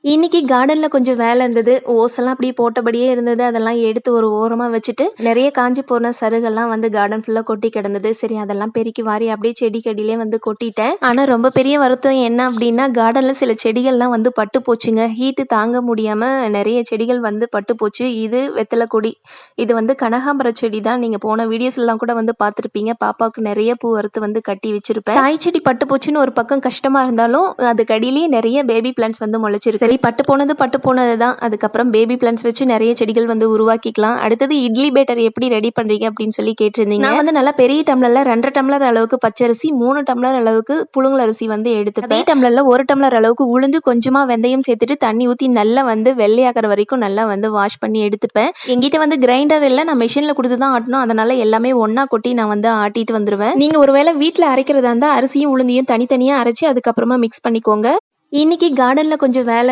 இன்னைக்கு கார்டன்ல கொஞ்சம் வேலை இருந்தது. ஓஸெல்லாம் அப்படியே போட்டபடியே இருந்தது. அதெல்லாம் எடுத்து ஒரு ஓரமா வச்சுட்டு, நெறைய காஞ்சு போன சருகெல்லாம் வந்து கார்டன் ஃபுல்லா கொட்டி கிடந்தது. சரி அதெல்லாம் பெருக்கி வாரி அப்படியே செடிக்கடியிலே வந்து கொட்டிட்டேன். ஆனா ரொம்ப பெரிய வருத்தம் என்ன அப்படின்னா, கார்டன்ல சில செடிகள்லாம் வந்து பட்டு போச்சுங்க. ஹீட்டு தாங்க முடியாம நெறைய செடிகள் வந்து பட்டு போச்சு. இது வெத்தல கொடி. இது வந்து கனகாம்பர செடி தான். நீங்க போன வீடியோஸ்லாம் கூட வந்து பார்த்துருப்பீங்க. பாப்பாவுக்கு நெறைய பூ அறுத்து வந்து கட்டி வச்சிருப்பேன். தாய் செடி பட்டு போச்சுன்னு ஒரு பக்கம் கஷ்டமா இருந்தாலும், அதுக்கு அடியிலேயே நெறைய பேபி பிளான்ட்ஸ் வந்து முளைச்சிருக்கு. சரி பட்டு போனது தான். அதுக்கப்புறம் பேபி பிளான்ட்ஸ் வச்சு நெறைய செடிகள் வந்து உருவாக்கிக்கலாம். அடுத்தது இட்லி பேட்டர் எப்படி ரெடி பண்றீங்க அப்படின்னு சொல்லி கேட்டிருந்தீங்க. நான் வந்து நல்லா பெரிய டம்ளர்ல 2 டம்ளர் அளவுக்கு பச்சரிசி, 3 டம்ளர் அளவுக்கு புழுங்கல் அரிசி வந்து எடுத்துப்பேன். அதே டம்ளர்ல 1 டம்ளர் அளவுக்கு உளுந்து, கொஞ்சமா வெந்தயம் சேர்த்துட்டு தண்ணி ஊத்தி நல்லா வந்து வெள்ளையாக்குற வரைக்கும் நல்லா வந்து வாஷ் பண்ணி எடுத்துப்பேன். என்கிட்ட வந்து கிரைண்டர் இல்ல, நான் மெஷின்ல குடுத்து தான் ஆட்டணும். அதனால எல்லாமே ஒண்ணா கொட்டி நான் வந்து ஆட்டிட்டு வந்துருவேன். நீங்க ஒருவேளை வீட்ல அரைக்கிறதா இருந்தா அரிசியும் உளுந்தையும் தனித்தனியா அரைச்சு அதுக்கப்புறமா மிக்ஸ் பண்ணிக்கோங்க. இன்னைக்கு கார்டன்ல கொஞ்சம் வேலை